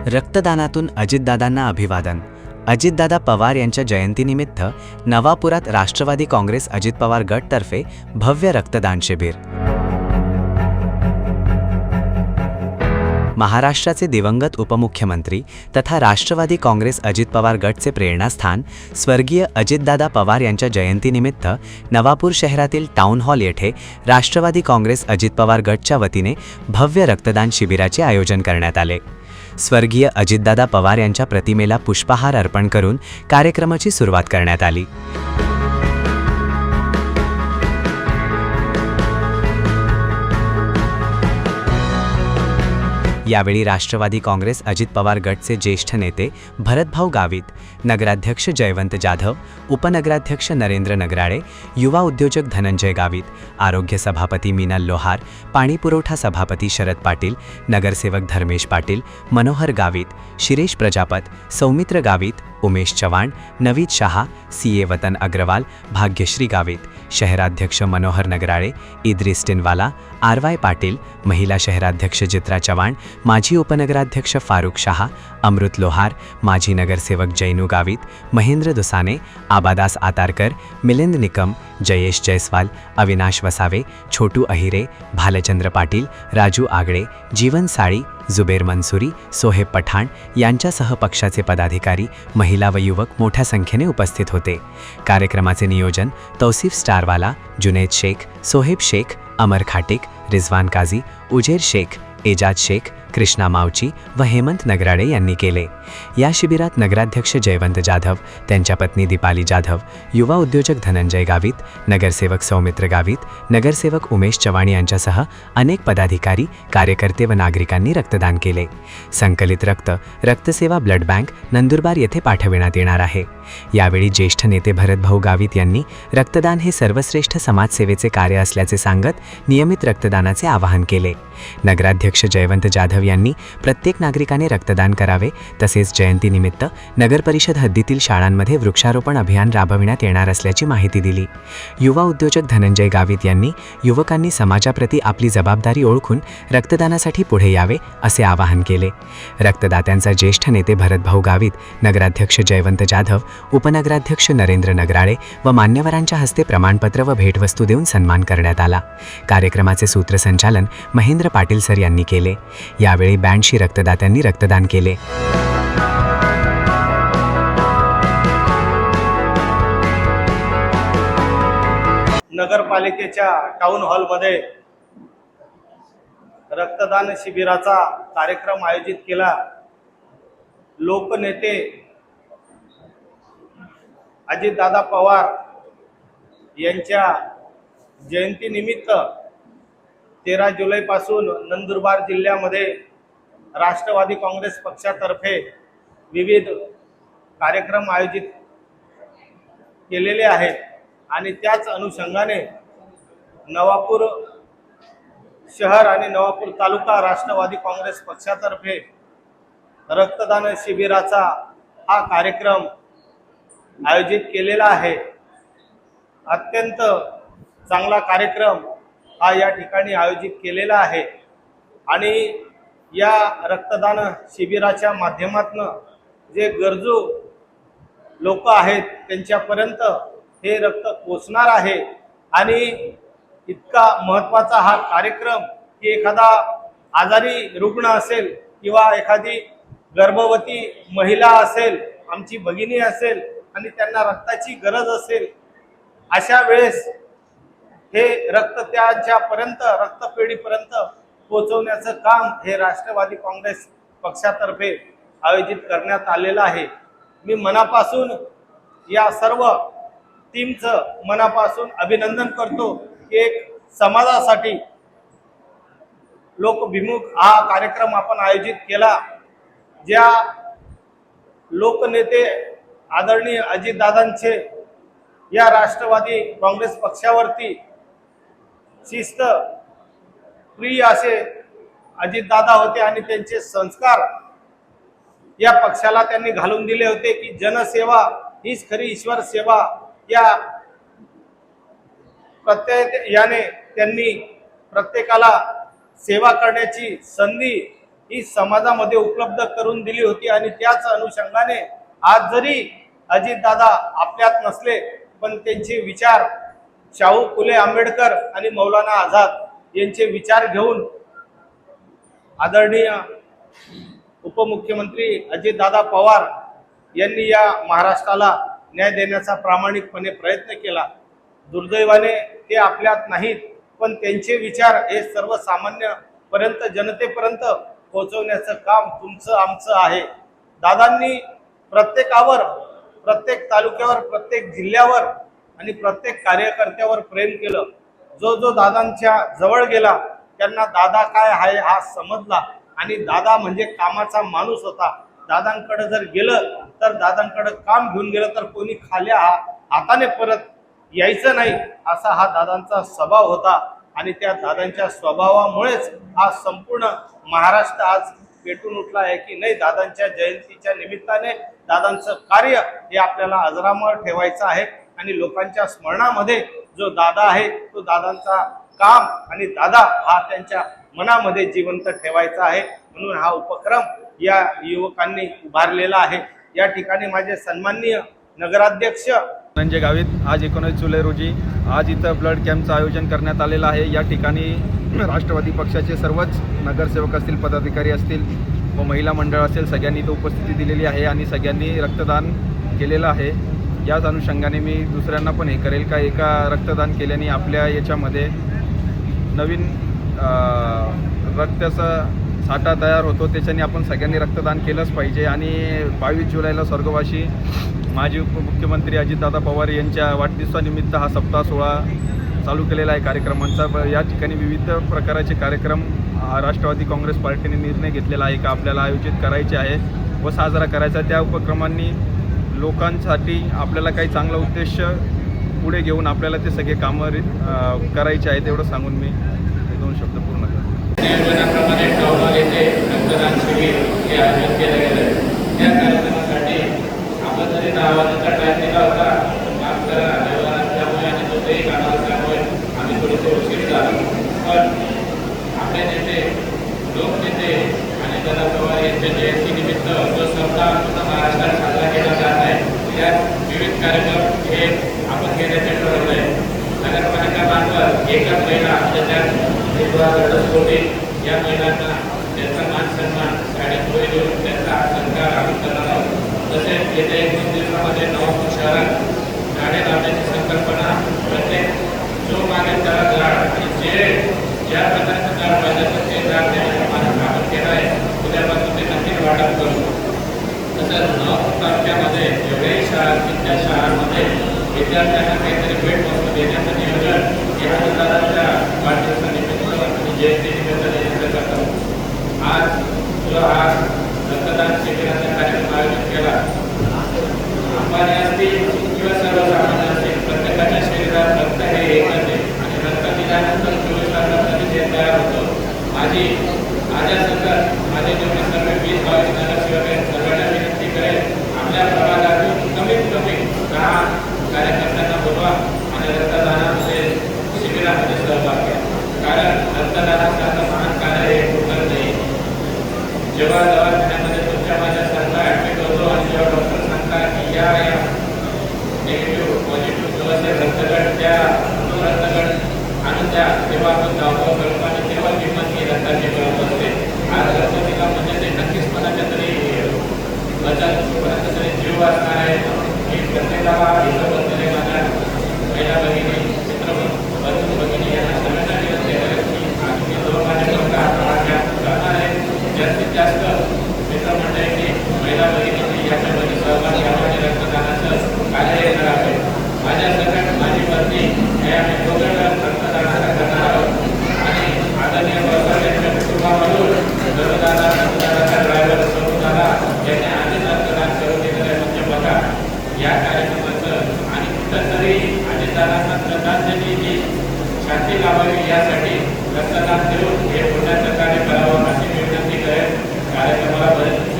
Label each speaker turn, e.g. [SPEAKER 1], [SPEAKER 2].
[SPEAKER 1] रक्तदानातून अजितदादांना अभिवादन. अजितदादा पवार यांच्या जयंतीनिमित्त नवापुरात राष्ट्रवादी काँग्रेस अजित पवार गटतर्फे भव्य रक्तदान शिबिर. महाराष्ट्राचे दिवंगत उपमुख्यमंत्री तथा राष्ट्रवादी काँग्रेस अजित पवार गटचे प्रेरणास्थान स्वर्गीय अजितदादा पवार यांच्या जयंतीनिमित्त नवापूर शहरातील टाउन हॉल येथे राष्ट्रवादी काँग्रेस अजित पवार गटच्या वतीने भव्य रक्तदान शिबिराचे आयोजन करण्यात आले. स्वर्गीय अजितदादा पवार यांच्या प्रतिमेला पुष्पहार अर्पण करून कार्यक्रमाची सुरुवात करण्यात आली. यावेळी राष्ट्रवादी काँग्रेस अजित पवार गटचे ज्येष्ठ नेते भरतभाऊ गावित, नगराध्यक्ष जयवंत जाधव, उपनगराध्यक्ष नरेंद्र नगराळे, युवा उद्योजक धनंजय गावित, आरोग्य सभापती मीनल लोहार, पाणी पुरवठा सभापती शरद पाटील, नगरसेवक धर्मेश पाटील, मनोहर गावित, शिरीष प्रजापत, सौमित्र गावित, उमेश चव्हाण, नवीद शहा, सीए वतन अग्रवाल, भाग्यश्री गावित, शहराध्यक्ष मनोहर नगराळे, इद्रिस टिनवाला, आरवाय पाटील, महिला शहराध्यक्ष चित्रा चव्हाण, माजी उपनगराध्यक्ष फारुख शहा, अमृत लोहार, माजी नगरसेवक जैनू गावित, महेंद्र दुसाने, आबादास आतारकर, मिलिंद निकम, जयेश जयस्वाल, अविनाश वसावे, छोटू अहिरे, भालचंद्र पाटील, राजू आगळे, जीवन साळी, जुबेर मंसुरी, सोहेब पठाण यांच्यासह पक्षाचे पदाधिकारी, महिला व युवक मोठ्या संख्येने उपस्थित होते. कार्यक्रमाचे नियोजन तौसिफ स्टारवाला, जुनैद शेख, सोहेब शेख, अमर खाटिक, रिजवान काझी, उजेर शेख, एजाज शेख, कृष्णा मावची व हेमंत नगराळे यांनी केले. या शिबिरात नगराध्यक्ष जयवंत जाधव, त्यांच्या पत्नी दीपाली जाधव, युवा उद्योजक धनंजय गावित, नगरसेवक सौमित्र गावित, नगरसेवक उमेश चव्हाण यांच्यासह अनेक पदाधिकारी, कार्यकर्ते व नागरिकांनी रक्तदान केले. संकलित रक्तसेवा ब्लड बँक नंदुरबार येथे पाठविण्यात येणार आहे. यावेळी ज्येष्ठ नेते भरतभाऊ गावित यांनी रक्तदान हे सर्वश्रेष्ठ समाजसेवेचे कार्य असल्याचे सांगत नियमित रक्तदानाचे आवाहन केले. नगराध्यक्ष जयवंत जाधव यांनी प्रत्येक नागरिकाने रक्तदान करावे, तसेच जयंतीनिमित्त नगरपरिषद हद्दीतील शाळांमध्ये वृक्षारोपण अभियान राबविण्यात येणार असल्याची माहिती दिली. युवा उद्योजक धनंजय गावित यांनी युवकांनी समाजाप्रती आपली जबाबदारी ओळखून रक्तदानासाठी पुढे यावे असे आवाहन केले. रक्तदात्यांचा ज्येष्ठ नेते भरतभाऊ गावित, नगराध्यक्ष जयवंत जाधव, उपनगराध्यक्ष नरेंद्र नगराळे व मान्यवरांच्या हस्ते प्रमाणपत्र व भेटवस्तू देऊन सन्मान करण्यात आला. कार्यक्रमाचे सूत्रसंचालन महेंद्र पाटील सर यांनी केले. यावेळी 82 रक्तदात्यांनी रक्तदान केले.
[SPEAKER 2] नगरपालिकेच्या टाउन हॉलमध्ये रक्तदान शिबिराचा कार्यक्रम आयोजित केला. लोकनेते अजितदादा पवार यांच्या जयंतीनिमित्त 13 जुलैपासून नंदुरबार जिल्ह्यामध्ये राष्ट्रवादी काँग्रेस पक्षातर्फे विविध कार्यक्रम आयोजित केलेले आहेत आणि त्याच अनुषंगाने नवापूर शहर आणि नवापूर तालुका राष्ट्रवादी काँग्रेस पक्षातर्फे रक्तदान शिबिराचा हा कार्यक्रम आयोजित केलेला आहे. अत्यंत चांगला कार्यक्रम हा या ठिकाणी आयोजित केलेला आहे आणि या रक्तदान शिबिराच्या माध्यमातून जे गरजू लोक आहेत त्यांच्यापर्यंत हे रक्त पोचणार आहे. आणि इतका महत्त्वाचा हा कार्यक्रम की एखादा आजारी रुग्ण असेल किंवा एखादी गर्भवती महिला असेल, आमची भगिनी असेल आणि त्यांना रक्ताची गरज असेल, अशा वेळेस हे रक्त त्यांच्यापर्यंत, रक्तपेढीपर्यंत पोहोचवण्याचं काम हे राष्ट्रवादी काँग्रेस पक्षातर्फे आयोजित करण्यात आलेलं आहे. मी मनापासून या सर्व टीमचं मनापासून अभिनंदन करतो की एक समाजासाठी लोकभिमुख हा कार्यक्रम आपण आयोजित केला. ज्या लोकनेते आदरणीय अजितदादांचे या राष्ट्रवादी काँग्रेस पक्षावरती शिस्त प्रिय असे अजितदादा होते आणि त्यांचे संस्कार या पक्षाला त्यांनी घालून दिले होते की जनसेवा हीच खरी ईश्वर सेवा. या प्रत्येक याने त्यांनी प्रत्येकाला सेवा करण्याची संधी ही समाजामध्ये उपलब्ध करून दिली होती आणि त्याच अनुषंगाने आज जरी अजितदादा आपल्यात नसले पण त्यांचे विचार शाहू फुले आंबेडकर आणि मौलाना आझाद यांचे विचार घेऊन आदरणीय उपमुख्यमंत्री अजितदादा पवार यांनी या महाराष्ट्राला न्याय देण्याचा प्रामाणिकपणे प्रयत्न केला। दुर्दैवाने ते आपल्यात नाहीत पण त्यांचे विचार हे सर्वसामान्यपर्यंत जनतेपर्यंत पोहोचवण्याचं काम तुमचं आमचं आहे। दादांनी प्रत्येकावर, प्रत्येक तालुक्यावर, प्रत्येक जिल्ह्यावर आणि प्रत्येक कार्यकर्त्यावर प्रेम केलं। जो जो दादांच्या जवळ गेला त्यांना दादा काय आहे हा समजला आणि दादा म्हणजे कामाचा माणूस होता। दादांकडे जर गेलं तर दादांकडे काम घेऊन गेलं तर कोणी खाल्या हाताने परत यायचं नाही असा हा दादांचा स्वभाव होता आणि त्या दादांच्या स्वभावामुळेच आज संपूर्ण महाराष्ट्र आज पेटून उठला आहे की नाही, दादांच्या जयंतीच्या निमित्ताने दादांचं कार्य हे आपल्याला अजरामर ठेवायचं आहे आणि लोकांच्या स्मरणामध्ये जो दादा आहे तो दादांचा काम आणि दादा हा त्यांच्या मनामध्ये जिवंत ठेवायचा आहे। म्हणून हा उपक्रम या युवकांनी उभारलेला आहे। या ठिकाणी माझे सन्माननीय नगराध्यक्ष
[SPEAKER 3] धनंजय गावित आज 19 जुलै रोजी आज इथं ब्लड कॅम्पचं आयोजन करण्यात आलेलं आहे। या ठिकाणी राष्ट्रवादी पक्षाचे सर्वच नगरसेवक असतील, पदाधिकारी असतील व महिला मंडळ असेल, सगळ्यांनी इथं उपस्थिती दिलेली आहे आणि सगळ्यांनी रक्तदान केलेलं आहे। याच अनुषंगाने मी दुसऱ्यांना पण हे करेल का एका रक्तदान केल्याने आपल्या याच्यामध्ये नवीन रक्ताचा साठा तयार होतो, त्याच्याने आपण सगळ्यांनी रक्तदान केलंच पाहिजे। आणि 22 जुलैला स्वर्गवासी माजी उपमुख्यमंत्री अजितदादा पवार यांच्या वाढदिवसानिमित्त हा सप्ताह सोहळा चालू केलेला आहे कार्यक्रमांचा। या ठिकाणी विविध प्रकारचे कार्यक्रम राष्ट्रवादी काँग्रेस पार्टीने निर्णय घेतलेला आहे का आपल्याला आयोजित करायचे आहे व साजरा करायचा। त्या उपक्रमांनी लोकांसाठी आपल्याला काही चांगला उद्देश पुढे घेऊन आपल्याला ते सगळे कामं करायचे आहेत एवढं सांगून मी 2 शब्द पूर्ण करतो।
[SPEAKER 4] नियोजनाप्रमाणे टॉवल येथे रक्तदान शिबिर हे आयोजित केलं गेलं। त्या कार्यक्रमासाठी आपण जरी 10 वाजता टाईम दिला होता, माफ करा व्यवहार असल्यामुळे आणि दुसरेही कामाला असल्यामुळे आम्ही थोडेसे उशीर झालो, पण आपले नेते, लोकनेते आणि दादा पवार यांच्या जयंतीनिमित्त जो सप्ताह पूर्ण महाराष्ट्रात साजरा केला जात आहे त्यात विविध कार्यक्रम हे आपण घेण्याचे ठरवलं आहे। नगरपालिका मार्फत एकच महिला त्याच्यात कोटी या महिलांना त्यांचा मान सन्मान शाळेत देऊन त्यांचा सत्कार आम्ही करणार आहोत। तसेच येत्या 1-2 दिवसामध्ये नवापूर शहरात झाडे लावण्याची संकल्पना प्रत्येक जो मागेल त्याला झाड आणि जे ज्या प्रकारचं झाड पाहिजे तर ते झाड देण्याचा मानस आपण केला आहे। उद्यापासून ते नक्कीच वाटप करू। तसंच नवापूर तालुक्यामध्ये जेवढ्याही शाळा असतील त्या शाळांमध्ये विद्यार्थ्यांना काहीतरी भेटवस्तू देण्याचं नियोजन या दादांच्या वाढदिवसानिमित्त आणि जयंतीनिमित्त देण्याचं करतो। आज जो हा रक्तदान शिबिराचा कार्यक्रम आयोजित केला, अंबानी असतील किंवा सर्वसामान्य असतील प्रत्येकाच्या शरीरात रक्त हे एकच आहे आणि रक्त दिल्यानंतर 24 तासामध्ये ते तयार होतं। माझ्या संघात माझे जेवढे सर्व 20-22 नगरसेवक आहेत सर्वांना विनंती करेल आपल्या प्रभागातून कमीत कमी 10 कार्यकर्त्यांना बोलवा आणि रक्तदानामध्ये शिबिरामध्ये सहभाग घ्या, कारण रक्तदानासारखं महान कार्य हे कुठं नाही। जेव्हा दवाखान्यामध्ये तुमच्या माझ्यासारखा ॲडमिट होतो आणि जेव्हा डॉक्टर सांगतात की या निगेटिव्ह पॉझिटिव्ह जो असेल रक्तगट त्या रक्तगट आणून द्या, तेव्हा आपण धावपळ करतो।